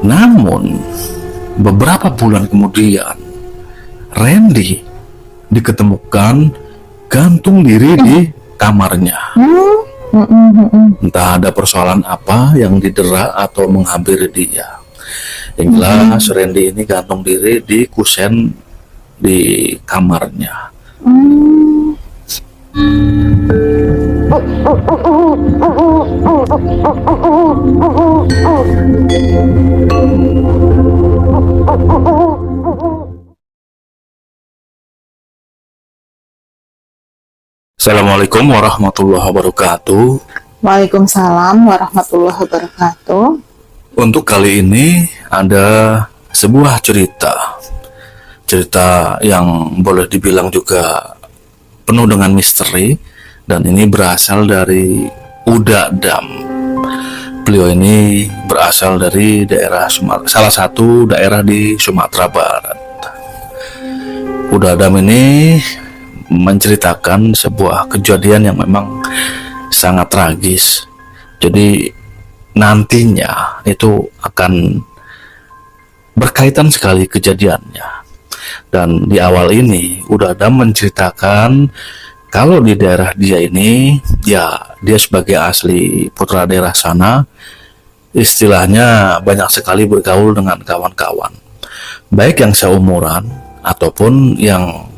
Namun beberapa bulan kemudian Randy diketemukan gantung diri di kamarnya. Entah ada persoalan apa yang didera atau menghampiri dia. Yang jelas Randy ini gantung diri di kusen di kamarnya. Assalamualaikum warahmatullahi wabarakatuh. Waalaikumsalam warahmatullahi wabarakatuh. Untuk kali ini ada sebuah cerita yang boleh dibilang juga penuh dengan misteri, dan ini berasal dari Uda Dam. Beliau ini berasal dari daerah salah satu daerah di Sumatera Barat. Uda Dam ini menceritakan sebuah kejadian yang memang sangat tragis. Jadi nantinya itu akan berkaitan sekali kejadiannya. Dan di awal ini Uda Dam menceritakan kalau di daerah dia ini, ya dia sebagai asli putra daerah sana, istilahnya banyak sekali bergaul dengan kawan-kawan, baik yang seumuran ataupun yang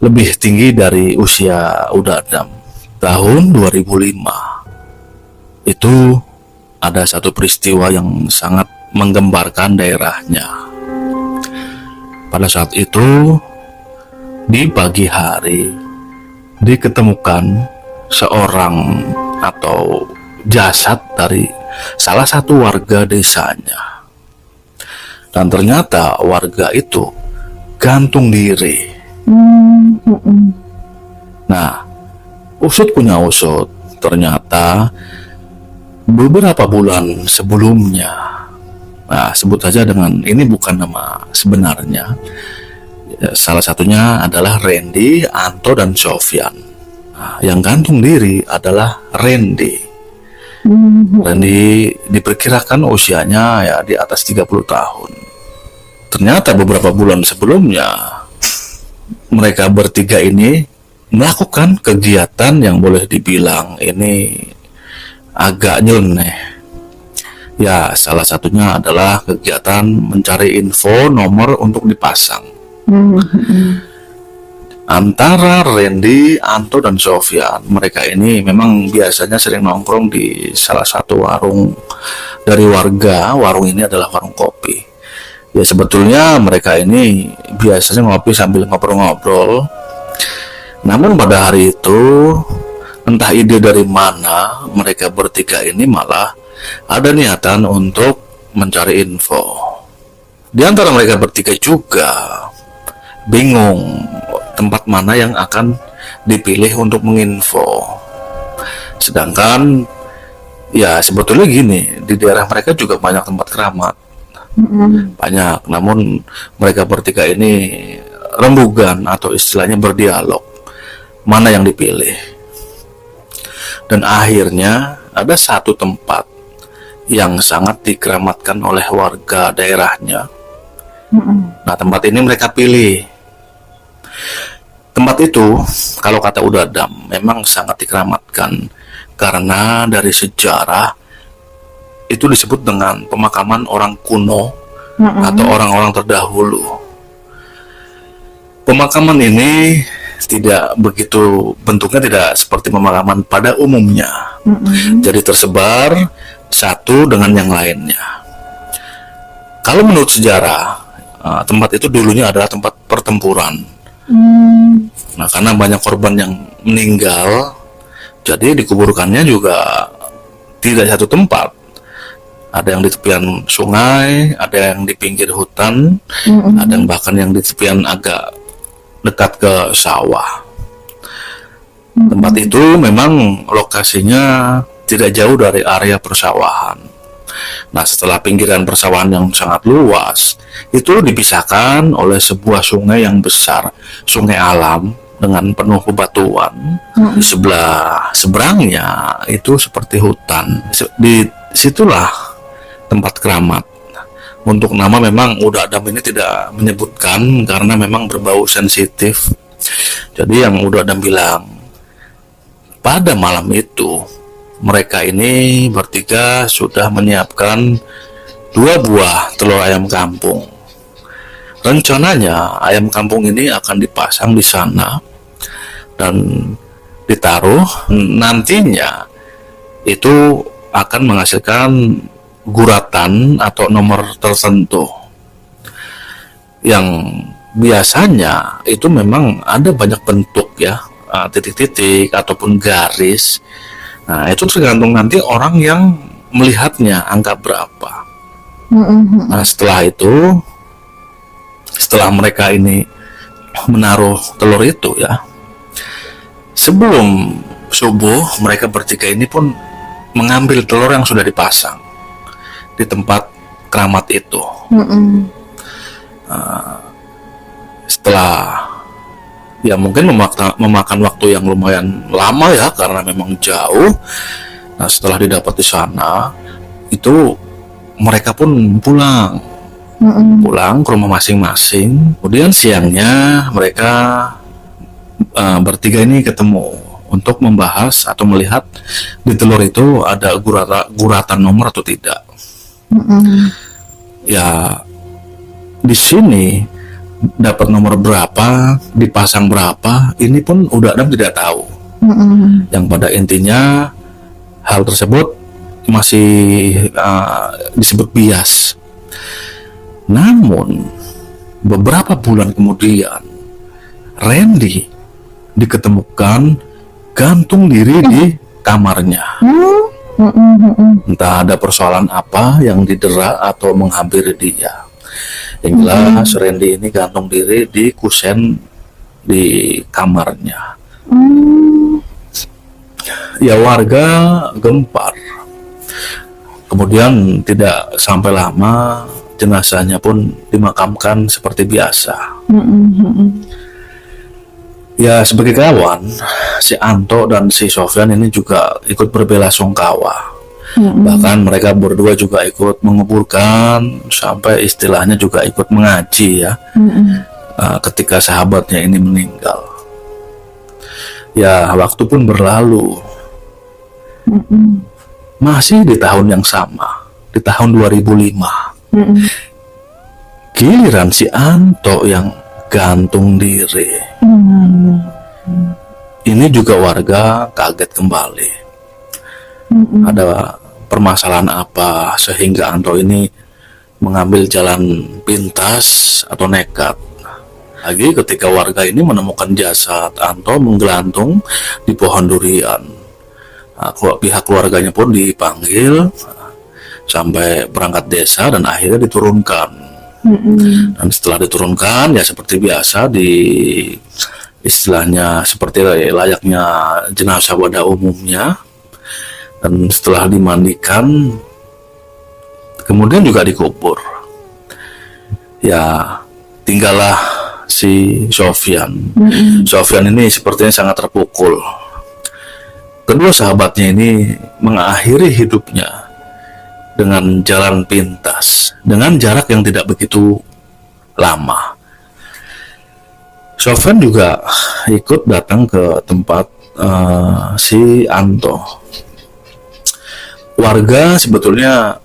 lebih tinggi dari usia Uda Dam. Tahun 2005 itu ada satu peristiwa yang sangat menggembarkan daerahnya. Pada saat itu di pagi hari diketemukan seorang atau jasad dari salah satu warga desanya, dan ternyata warga itu gantung diri. Nah, usut punya usut, ternyata beberapa bulan sebelumnya, nah sebut saja dengan ini bukan nama sebenarnya, salah satunya adalah Randy, Anto, dan Sofyan. Nah, yang gantung diri adalah Randy. Randy diperkirakan usianya ya di atas 30 tahun. Ternyata beberapa bulan sebelumnya mereka bertiga ini melakukan kegiatan yang boleh dibilang ini agak nyeleneh. Ya, salah satunya adalah kegiatan mencari info nomor untuk dipasang. Antara Randy, Anto, dan Sofyan, mereka ini memang biasanya sering nongkrong di salah satu warung dari warga. Warung ini adalah warung kopi. Ya, sebetulnya mereka ini biasanya ngopi sambil ngobrol-ngobrol. Namun pada hari itu, entah ide dari mana, mereka bertiga ini malah ada niatan untuk mencari info. Di antara mereka bertiga juga bingung tempat mana yang akan dipilih untuk menginfo. Sedangkan ya sebetulnya gini, di daerah mereka juga banyak tempat keramat. Banyak, namun mereka bertiga ini rembugan atau istilahnya berdialog mana yang dipilih. Dan akhirnya ada satu tempat yang sangat dikeramatkan oleh warga daerahnya. Nah, tempat ini mereka pilih. Tempat itu, kalau kata Uda Dam, memang sangat dikeramatkan karena dari sejarah itu disebut dengan pemakaman orang kuno atau orang-orang terdahulu. Pemakaman ini tidak begitu, bentuknya tidak seperti pemakaman pada umumnya. Jadi tersebar satu dengan yang lainnya. Kalau menurut sejarah, tempat itu dulunya adalah tempat pertempuran. Nah, karena banyak korban yang meninggal, jadi dikuburkannya juga tidak satu tempat. Ada yang di tepian sungai, ada yang di pinggir hutan, ada yang bahkan yang di tepian agak dekat ke sawah. Tempat itu memang lokasinya tidak jauh dari area persawahan. Nah, setelah pinggiran persawahan yang sangat luas, itu dipisahkan oleh sebuah sungai yang besar, sungai alam dengan penuh bebatuan. Di sebelah seberangnya itu seperti hutan. Di situlah tempat keramat Untuk nama memang Uda Adam ini tidak menyebutkan karena memang berbau sensitif. Jadi yang Uda Adam bilang, pada malam itu mereka ini bertiga sudah menyiapkan 2 buah telur ayam kampung. Rencananya ayam kampung ini akan dipasang di sana dan ditaruh, nantinya itu akan menghasilkan guratan atau nomor tertentu yang biasanya itu memang ada banyak bentuk ya, titik-titik ataupun garis. Nah, itu tergantung nanti orang yang melihatnya angka berapa. Nah, setelah mereka ini menaruh telur itu ya, sebelum subuh mereka bertiga ini pun mengambil telur yang sudah dipasang di tempat keramat itu. Setelah ya mungkin memakan waktu yang lumayan lama ya karena memang jauh. Nah, setelah didapat di sana itu mereka pun pulang ke rumah masing-masing. Kemudian siangnya mereka bertiga ini ketemu untuk membahas atau melihat di telur itu ada guratan nomor atau tidak. Ya, di sini dapat nomor berapa, dipasang berapa, ini pun Uda Adam tidak tahu. Yang pada intinya hal tersebut masih disebut bias. Namun beberapa bulan kemudian Randy diketemukan gantung diri di kamarnya. Entah ada persoalan apa yang didera atau menghampiri dia. Yang jelas Randy ini gantung diri di kusen di kamarnya. Ya, warga gempar. Kemudian tidak sampai lama jenazahnya pun dimakamkan seperti biasa. Ya, sebagai kawan, si Anto dan si Sofyan ini juga ikut berbelasungkawa. Bahkan mereka berdua juga ikut menguburkan, sampai istilahnya juga ikut mengaji ya, ketika sahabatnya ini meninggal. Ya, waktu pun berlalu. Masih di tahun yang sama, di tahun 2005. Giliran si Anto yang gantung diri. Ini juga warga kaget kembali. Ada permasalahan apa sehingga Anto ini mengambil jalan pintas atau nekat? Lagi ketika warga ini menemukan jasad Anto menggelantung di pohon durian. Nah, pihak keluarganya pun dipanggil sampai perangkat desa dan akhirnya diturunkan. Dan setelah diturunkan ya seperti biasa, di istilahnya seperti layaknya jenazah pada umumnya, dan setelah dimandikan kemudian juga dikubur. Ya, tinggallah si Sofyan. Sofyan ini sepertinya sangat terpukul. Kedua sahabatnya ini mengakhiri hidupnya dengan jalan pintas, dengan jarak yang tidak begitu lama. Sofyan juga ikut datang ke tempat si Anto. Warga sebetulnya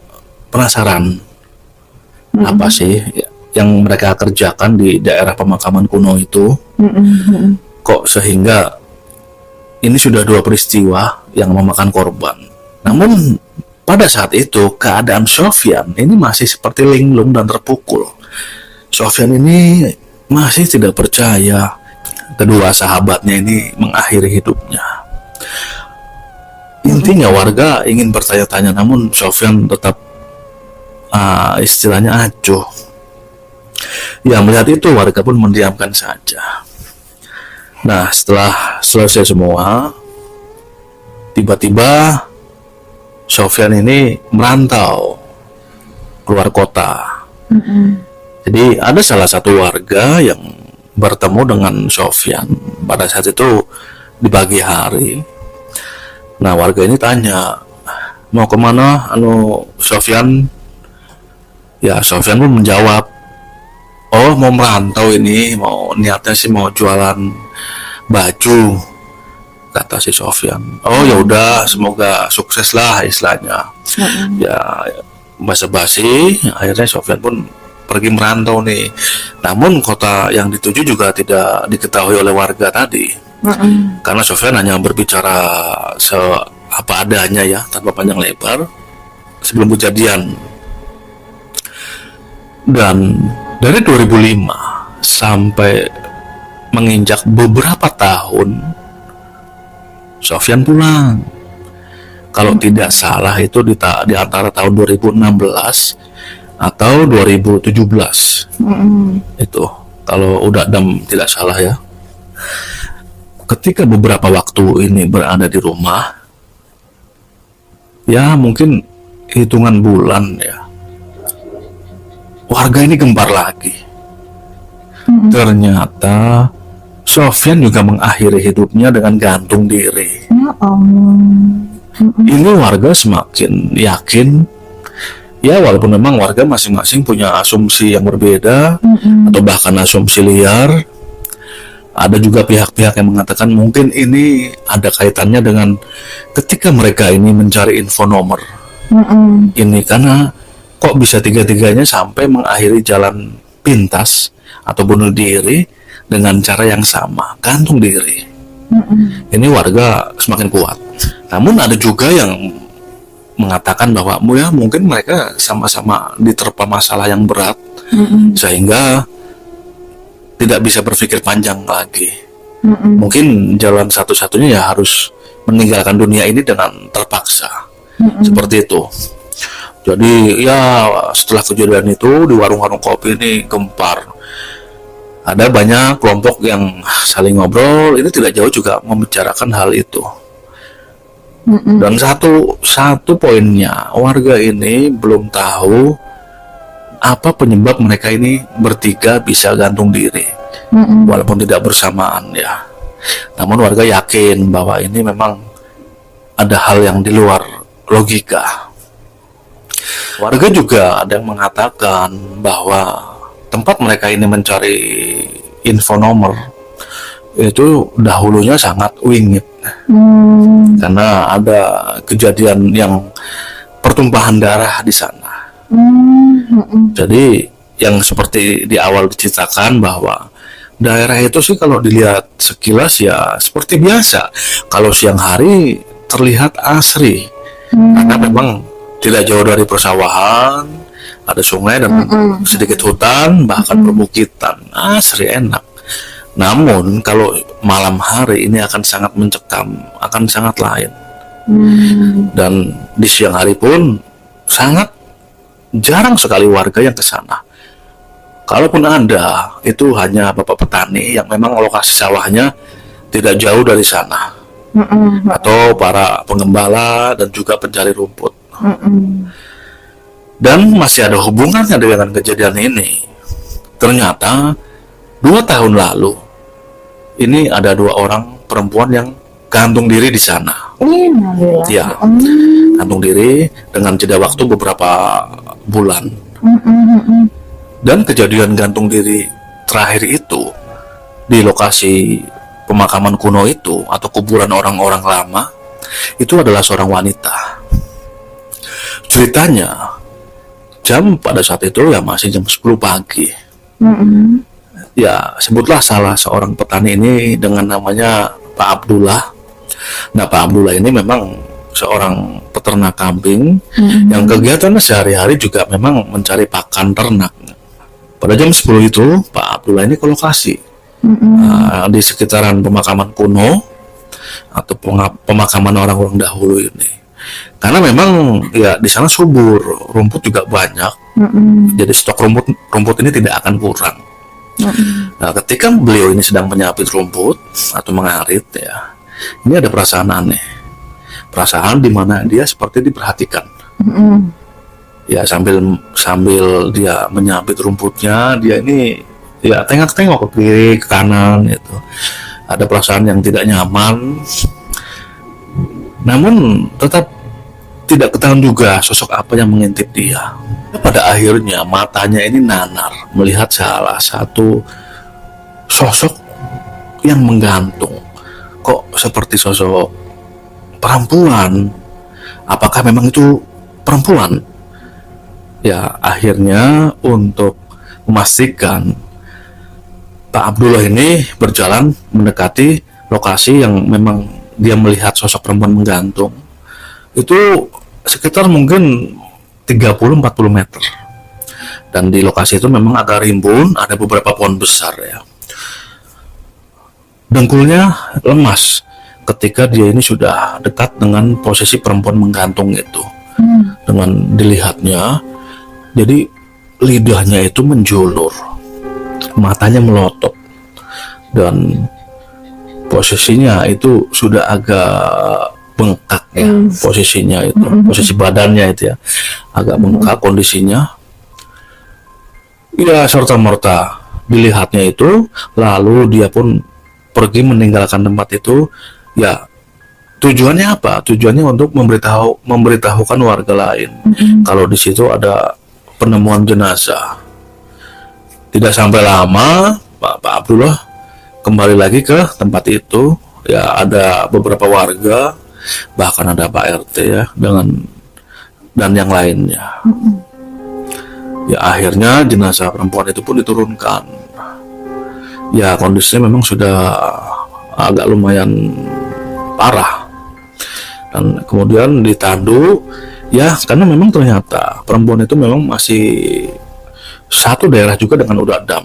penasaran apa sih yang mereka kerjakan di daerah pemakaman kuno itu. Kok sehingga ini sudah 2 peristiwa yang memakan korban. Namun pada saat itu keadaan Sofyan ini masih seperti linglung dan terpukul. Sofyan ini masih tidak percaya kedua sahabatnya ini mengakhiri hidupnya. Intinya warga ingin bertanya-tanya, namun Sofyan tetap istilahnya acuh. Ya, melihat itu warga pun mendiamkan saja. Nah, setelah selesai semua, tiba-tiba Sofyan ini merantau keluar kota. Jadi ada salah satu warga yang bertemu dengan Sofyan pada saat itu di pagi hari. Nah, warga ini tanya, mau kemana Sofyan? Ya Sofyan pun menjawab, oh mau merantau ini, mau niatnya sih mau jualan baju, kata si Sofyan. Oh ya udah, semoga sukses lah istilahnya. Ya basa-basi, akhirnya Sofyan pun pergi merantau nih. Namun kota yang dituju juga tidak diketahui oleh warga tadi, karena Sofyan hanya berbicara apa adanya ya, tanpa panjang lebar sebelum kejadian. Dan dari 2005 sampai menginjak beberapa tahun, Sofyan pulang. Kalau tidak salah itu di antara tahun 2016 atau 2017. Itu kalau udah Adam tidak salah ya. Ketika beberapa waktu ini berada di rumah, ya mungkin hitungan bulan ya, warga ini gempar lagi. Ternyata Sofyan juga mengakhiri hidupnya dengan gantung diri. Ya ampun. Ini warga semakin yakin, ya walaupun memang warga masing-masing punya asumsi yang berbeda atau bahkan asumsi liar. Ada juga pihak-pihak yang mengatakan mungkin ini ada kaitannya dengan ketika mereka ini mencari info nomor ini, karena kok bisa tiga-tiganya sampai mengakhiri jalan pintas atau bunuh diri dengan cara yang sama, gantung diri. Ini warga semakin kuat. Namun ada juga yang mengatakan bahwa ya mungkin mereka sama-sama diterpa masalah yang berat, sehingga tidak bisa berpikir panjang lagi. Mungkin jalan satu-satunya ya harus meninggalkan dunia ini dengan terpaksa. Seperti itu. Jadi ya setelah kejadian itu di warung-warung kopi ini gempar. Ada banyak kelompok yang saling ngobrol, ini tidak jauh juga membicarakan hal itu. Dan satu poinnya, warga ini belum tahu apa penyebab mereka ini bertiga bisa gantung diri, walaupun tidak bersamaan ya. Namun warga yakin bahwa ini memang ada hal yang di luar logika. Warga juga ada yang mengatakan bahwa tempat mereka ini mencari info nomor itu dahulunya sangat wingit, karena ada kejadian yang pertumpahan darah di sana. Jadi yang seperti di awal diceritakan bahwa daerah itu sih kalau dilihat sekilas ya seperti biasa. Kalau siang hari terlihat asri, karena memang tidak jauh dari persawahan, ada sungai dan sedikit hutan, bahkan perbukitan, asri enak. Namun kalau malam hari ini akan sangat mencekam, akan sangat lain. Dan di siang hari pun sangat jarang sekali warga yang ke sana. Kalaupun ada, itu hanya bapak petani yang memang lokasi sawahnya tidak jauh dari sana, atau para pengembala dan juga pencari rumput. Dan masih ada hubungannya dengan kejadian ini. Ternyata 2 tahun lalu ini ada 2 orang perempuan yang gantung diri di sana. Ya, gantung diri dengan jeda waktu beberapa bulan. Dan kejadian gantung diri terakhir itu di lokasi pemakaman kuno itu atau kuburan orang-orang lama itu adalah seorang wanita. Ceritanya pada saat itu ya masih jam 10 pagi. Ya sebutlah salah seorang petani ini dengan namanya Pak Abdullah. Nah Pak Abdullah ini memang seorang peternak kambing yang kegiatannya sehari-hari juga memang mencari pakan ternak. Pada jam 10 itu Pak Abdullah ini ke lokasi di sekitaran pemakaman kuno atau pemakaman orang-orang dahulu ini. Karena memang ya di sana subur, rumput juga banyak. Jadi stok rumput ini tidak akan kurang. Nah, ketika beliau ini sedang menyapit rumput atau mengarit ya, ini ada perasaan aneh. Perasaan di mana dia seperti diperhatikan. Ya sambil dia menyapit rumputnya, dia ini ya tengok-tengok ke kiri ke kanan gitu. Ada perasaan yang tidak nyaman. Namun tetap tidak ketahuan juga sosok apa yang mengintip dia. Pada akhirnya matanya ini nanar melihat salah satu sosok yang menggantung. Kok seperti sosok perempuan? Apakah memang itu perempuan? Ya, akhirnya untuk memastikan, Pak Abdullah ini berjalan mendekati lokasi yang memang dia melihat sosok perempuan menggantung. Itu sekitar mungkin 30-40 meter. Dan di lokasi itu memang agak rimbun, ada beberapa pohon besar ya. Dengkulnya lemas ketika dia ini sudah dekat dengan posisi perempuan menggantung itu. Dengan dilihatnya, jadi lidahnya itu menjulur, matanya melotot, dan posisinya itu sudah agak bengkak ya. Posisinya itu, posisi badannya itu ya agak bengkak kondisinya. Ya, serta merta dilihatnya itu, lalu dia pun pergi meninggalkan tempat itu. Ya, tujuannya apa? Tujuannya untuk memberitahukan warga lain kalau di situ ada penemuan jenazah. Tidak sampai lama, Pak Abdullah kembali lagi ke tempat itu. Ya, ada beberapa warga, bahkan ada Pak RT ya, dan yang lainnya. Ya, akhirnya jenazah perempuan itu pun diturunkan. Ya, kondisinya memang sudah agak lumayan parah. Dan kemudian ditandu, ya, karena memang ternyata perempuan itu memang masih satu daerah juga dengan Udadam.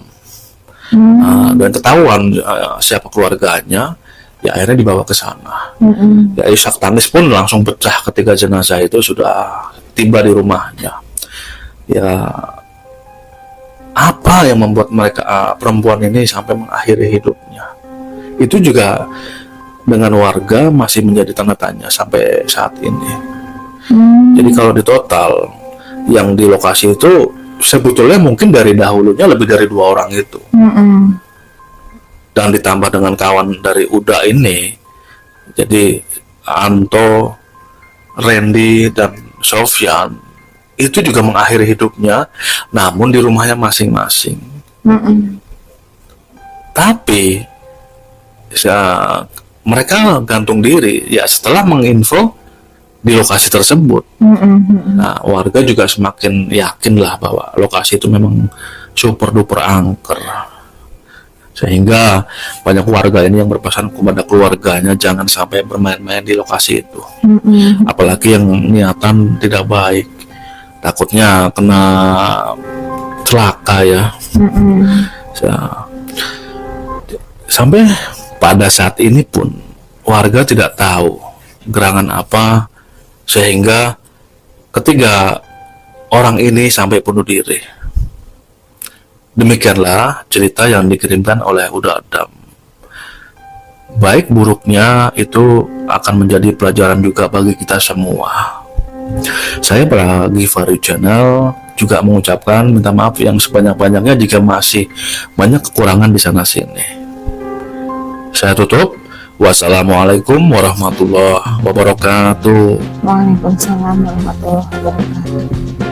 Dan ketahuan siapa keluarganya, ya akhirnya dibawa ke sana. Ya, isak tangis pun langsung pecah ketika jenazah itu sudah tiba di rumahnya. Ya, apa yang membuat mereka perempuan ini sampai mengakhiri hidupnya? Itu juga dengan warga masih menjadi tanda tanya sampai saat ini. Jadi kalau di total yang di lokasi itu sebetulnya mungkin dari dahulunya lebih dari 2 orang itu. Dan ditambah dengan kawan dari Uda ini, jadi Anto, Randy, dan Sofyan itu juga mengakhiri hidupnya, namun di rumahnya masing-masing. Tapi mereka gantung diri ya setelah menginfo di lokasi tersebut. Nah, warga juga semakin yakin lah bahwa lokasi itu memang super duper angker, sehingga banyak warga ini yang berpesan kepada keluarganya jangan sampai bermain-main di lokasi itu. Apalagi yang niatan tidak baik, takutnya kena celaka ya. Sampai pada saat ini pun warga tidak tahu gerangan apa sehingga ketiga orang ini sampai bunuh diri. Demikianlah cerita yang dikirimkan oleh Udadam. Baik buruknya itu akan menjadi pelajaran juga bagi kita semua. Saya para Givari Channel juga mengucapkan minta maaf yang sebanyak-banyaknya jika masih banyak kekurangan di sana sini. Saya tutup. Wassalamualaikum warahmatullahi wabarakatuh. Waalaikumsalam warahmatullahi wabarakatuh.